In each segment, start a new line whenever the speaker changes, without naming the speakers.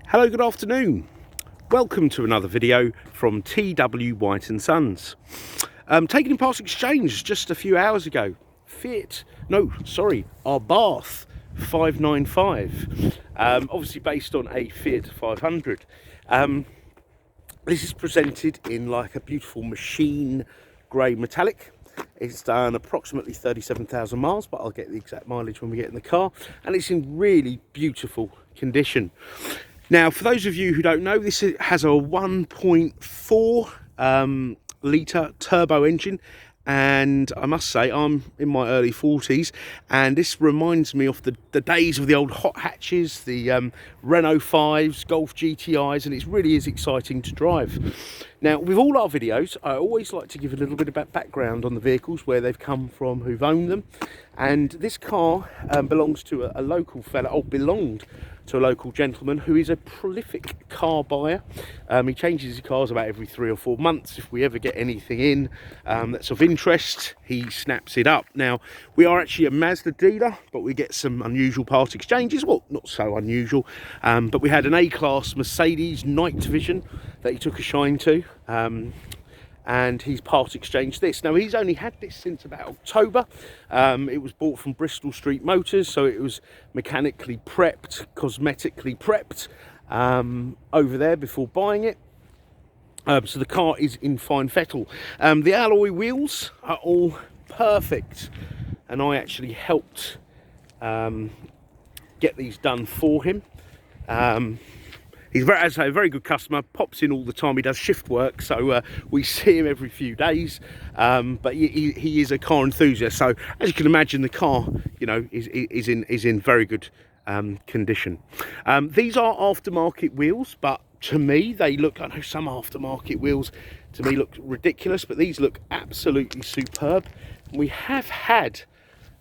Hello, good afternoon. Welcome to another video from T.W White Sons. Taken in part exchange just a few hours ago. Abarth 595. Obviously based on a Fiat 500. This is presented in like a beautiful machine grey metallic. It's done approximately 37,000 miles, but I'll get the exact mileage when we get in the car. And it's in really beautiful condition. Now, for those of you who don't know, this has a 1.4 litre turbo engine. And I must say, I'm in my early 40s, and this reminds me of the days of the old hot hatches, the Renault 5s, Golf GTIs, and it really is exciting to drive. Now, with all our videos, I always like to give a little bit about background on the vehicles, where they've come from, who've owned them. And this car belongs to a local fella, or belonged to a local gentleman who is a prolific car buyer. He changes his cars about every 3 or 4 months. If we ever get anything in that's of interest, he snaps it up. Now, we are actually a Mazda dealer, but we get some unusual part exchanges. Well, not so unusual, but we had an A-Class Mercedes Night Vision that he took a shine to. And he's part exchanged this. Now, he's only had this since about October. It was bought from Bristol Street Motors, so it was mechanically prepped, cosmetically prepped over there before buying it. So the car is in fine fettle. The alloy wheels are all perfect, and I actually helped get these done for him. He's as I say, a very good customer, pops in all the time. He does shift work, so we see him every few days. But he is a car enthusiast, so as you can imagine, the car, you know, is in very good condition. These are aftermarket wheels, but to me they look, I know some aftermarket wheels to me look ridiculous, but these look absolutely superb. We have had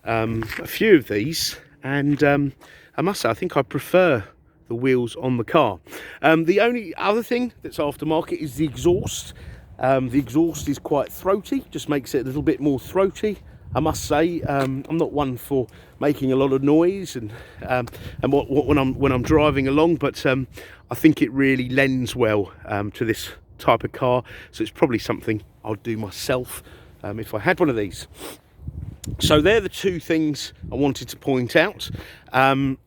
a few of these, and I must say, I think I prefer the wheels on the car. The only other thing that's aftermarket is the exhaust. The exhaust is quite throaty, just makes it a little bit more throaty, I must say. I'm not one for making a lot of noise and when I'm driving along, but I think it really lends well to this type of car, so it's probably something I'll do myself if I had one of these. So they're the two things I wanted to point out. And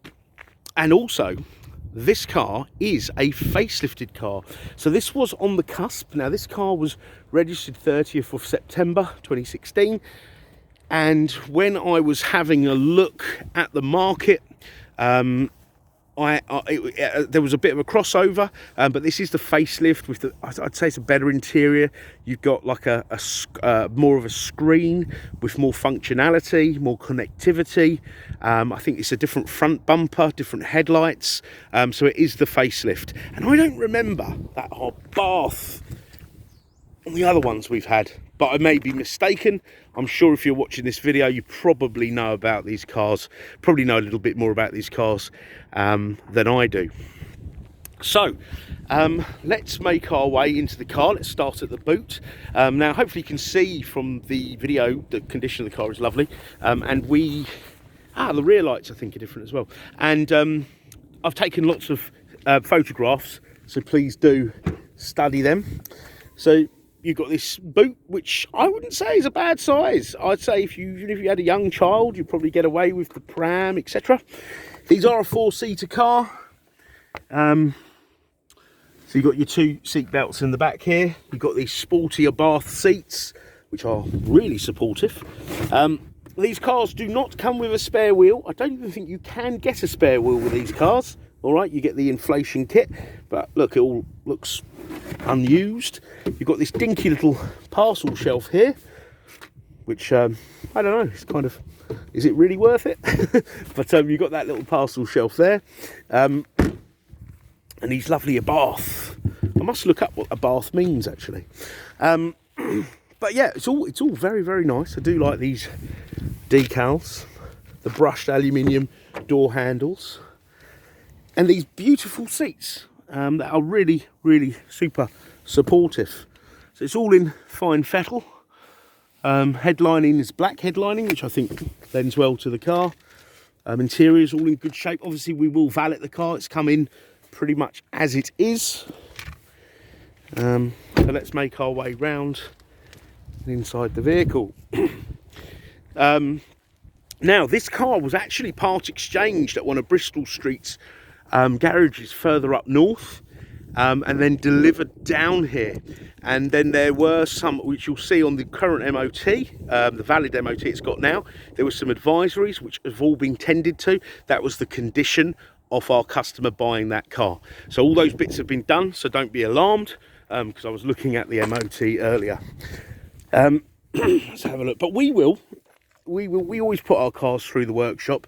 also, this car is a facelifted car. So this was on the cusp. Now, this car was registered 30th of September 2016. And when I was having a look at the market, there was a bit of a crossover, but this is the facelift with I'd say it's a better interior. You've got like a more of a screen with more functionality, more connectivity. I think it's a different front bumper, different headlights. So it is the facelift. And I don't remember that Abarth on the other ones we've had, but I may be mistaken. I'm sure if you're watching this video, you probably know about these cars, probably know a little bit more about these cars than I do. So let's make our way into the car. Let's start at the boot. Now, hopefully you can see from the video the condition of the car is lovely, and the rear lights I think are different as well. And I've taken lots of photographs, so please do study them. So you've got this boot, which I wouldn't say is a bad size. I'd say even if you had a young child, you'd probably get away with the pram, etc. These are a 4-seater car. So you've got your 2 seat belts in the back here. You've got these sporty Abarth seats, which are really supportive. These cars do not come with a spare wheel. I don't even think you can get a spare wheel with these cars. All right, you get the inflation kit, but look, it all looks unused. You've got this dinky little parcel shelf here, which I don't know, it's kind of, is it really worth it? But you've got that little parcel shelf there, and these lovely Abarth. I must look up what Abarth means actually. But yeah, it's all very, very nice. I do like these decals, the brushed aluminium door handles, and these beautiful seats that are really, really super supportive. So it's all in fine fettle. Headlining is black headlining, which I think lends well to the car. Interior is all in good shape. Obviously, we will valet the car. It's come in pretty much as it is. So let's make our way round inside the vehicle. Now, this car was actually part exchanged at one of Bristol Street's garages further up north, and then delivered down here. And then there were some, which you'll see on the current MOT, the valid MOT it's got now, there were some advisories which have all been tended to. That was the condition of our customer buying that car. So all those bits have been done, so don't be alarmed, because I was looking at the MOT earlier. Let's have a look. But we always put our cars through the workshop,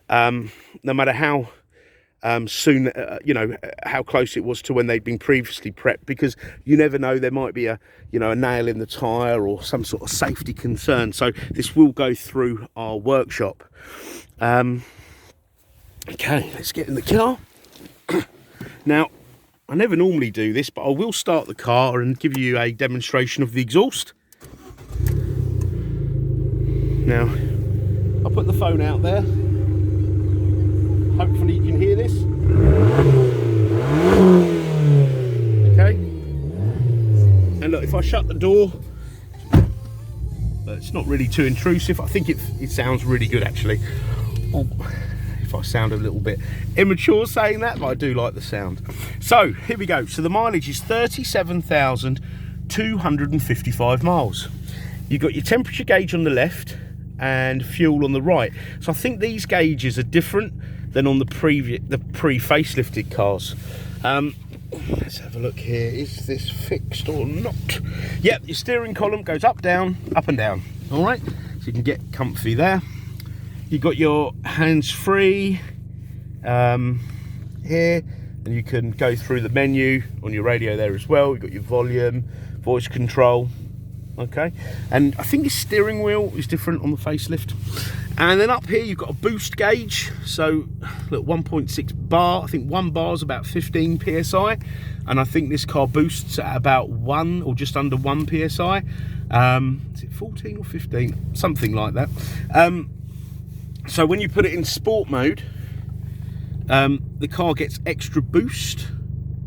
no matter how soon, how close it was to when they'd been previously prepped, because you never know, there might be a nail in the tyre or some sort of safety concern. So this will go through our workshop. Okay, let's get in the car. Now, I never normally do this, but I will start the car and give you a demonstration of the exhaust. Now, I'll put the phone out there. Hopefully you can hear this. Okay. And look, if I shut the door, it's not really too intrusive. I think it sounds really good, actually. Oh, if I sound a little bit immature saying that, but I do like the sound. So, here we go. So the mileage is 37,255 miles. You've got your temperature gauge on the left and fuel on the right. So I think these gauges are different than on the pre-facelifted cars. Let's have a look here. Is this fixed or not? Yep, your steering column goes up and down. All right, so you can get comfy there. You've got your hands-free here, and you can go through the menu on your radio there as well. You've got your volume, voice control. Okay, and I think the steering wheel is different on the facelift. And then up here you've got a boost gauge. So look, 1.6 bar. I think 1 bar is about 15 psi, and I think this car boosts at about 1 or just under 1 psi. Is it 14 or 15? Something like that. So when you put it in sport mode, the car gets extra boost.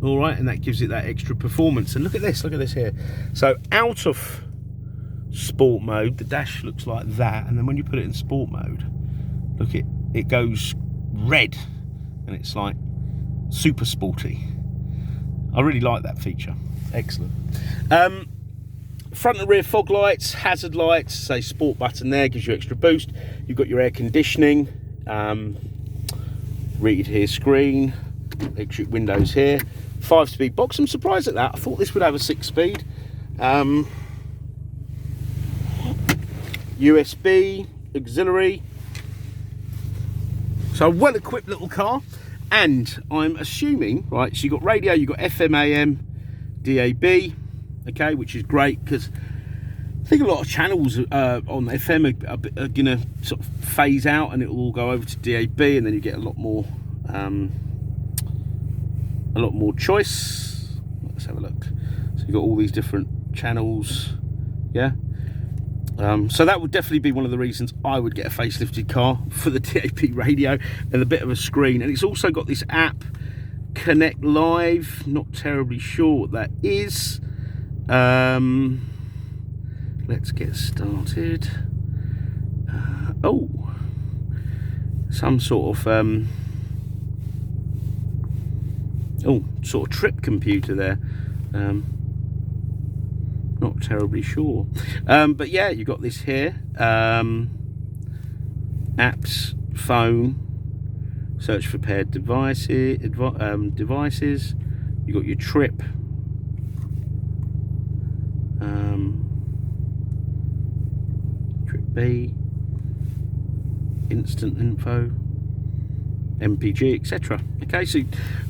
All right, and that gives it that extra performance. And look at this here. So out of sport mode, the dash looks like that, and then when you put it in sport mode, look, it goes red, and it's like super sporty. I really like that feature. Excellent. Front and rear fog lights, hazard lights, say sport button there gives you extra boost. You've got your air conditioning, read here screen, electric windows here, 5-speed box. I'm surprised at that. I thought this would have a 6-speed. USB, auxiliary. So a well-equipped little car, and I'm assuming, right, so you've got radio, you've got FM, AM, DAB, okay, which is great, because I think a lot of channels on FM are going to sort of phase out, and it will all go over to DAB, and then you get a lot more choice. Let's have a look. So you've got all these different channels, yeah. So that would definitely be one of the reasons I would get a facelifted car, for the DAB radio and a bit of a screen. And it's also got this app, Connect Live. Not terribly sure what that is. Let's get started. Some sort of sort of trip computer there. Not terribly sure, but yeah, you got this here. Apps, phone, search for paired devices. You got your trip. Trip B, instant info, MPG, etc. Okay, so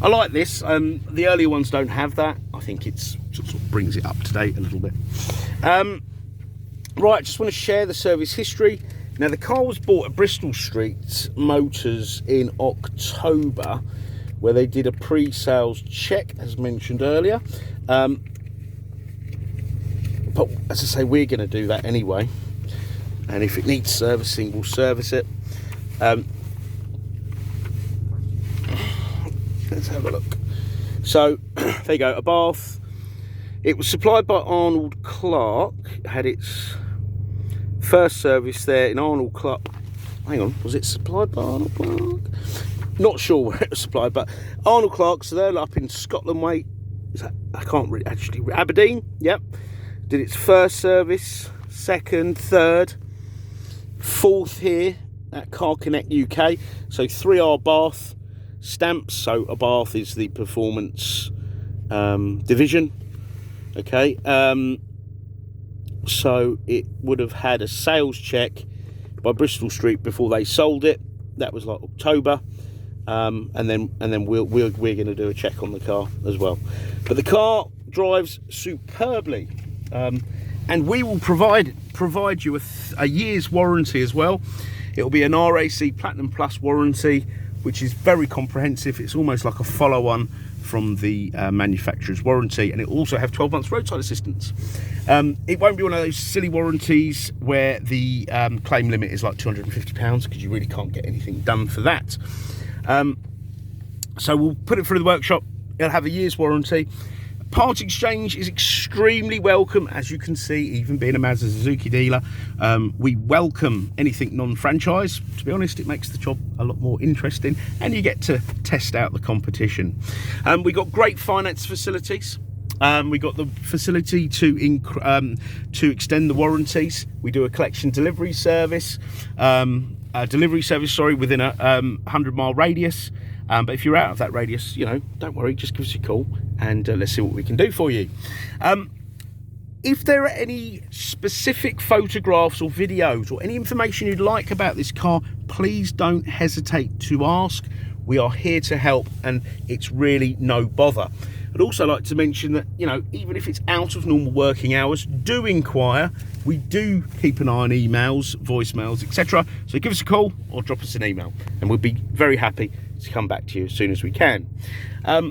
I like this. The earlier ones don't have that. I think it's sort of brings it up to date a little bit. Right, just want to share the service history. Now, the car was bought at Bristol Street Motors in October, where they did a pre-sales check, as mentioned earlier. But as I say, we're going to do that anyway. And if it needs servicing, we'll service it. Let's have a look. So there you go, Abarth. It was supplied by Arnold Clark. It had its first service there in Arnold Clark. Hang on, was it supplied by Arnold Clark? Not sure where it was supplied, but Arnold Clark, so they're up in Scotland way. Is that, I can't really actually, Aberdeen, yep. Did its first service, second, third, fourth here at Car Connect UK. So 3 Abarth stamps. So Abarth is the performance division. Okay, so it would have had a sales check by Bristol Street before they sold it. That was like October, and then we're going to do a check on the car as well. But the car drives superbly, and we will provide you a year's warranty as well. It will be an RAC Platinum Plus warranty, which is very comprehensive. It's almost like a follow-on from the manufacturer's warranty, and it will also have 12 months roadside assistance. It won't be one of those silly warranties where the claim limit is like £250, because you really can't get anything done for that. So we'll put it through the workshop. It'll have a year's warranty. Part exchange is extremely welcome, as you can see, even being a Mazda Suzuki dealer. We welcome anything non-franchise. To be honest, it makes the job a lot more interesting, and you get to test out the competition. We got great finance facilities. We got the facility to extend the warranties. We do a collection delivery service, within a 100-mile radius. But if you're out of that radius, you know, don't worry, just give us a call, and let's see what we can do for you. If there are any specific photographs or videos or any information you'd like about this car, please don't hesitate to ask. We are here to help, and it's really no bother. I'd also like to mention that, you know, even if it's out of normal working hours, do inquire. We do keep an eye on emails, voicemails, etc. So give us a call or drop us an email, and we'll be very happy to come back to you as soon as we can. I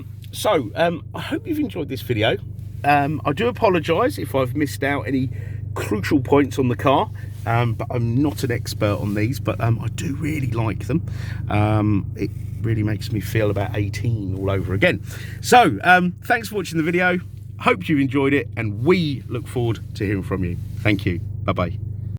hope you've enjoyed this video. I do apologise if I've missed out any crucial points on the car, but I'm not an expert on these, but I do really like them. It really makes me feel about 18 all over again. So thanks for watching the video. Hope you enjoyed it, and we look forward to hearing from you. Thank you. Bye bye.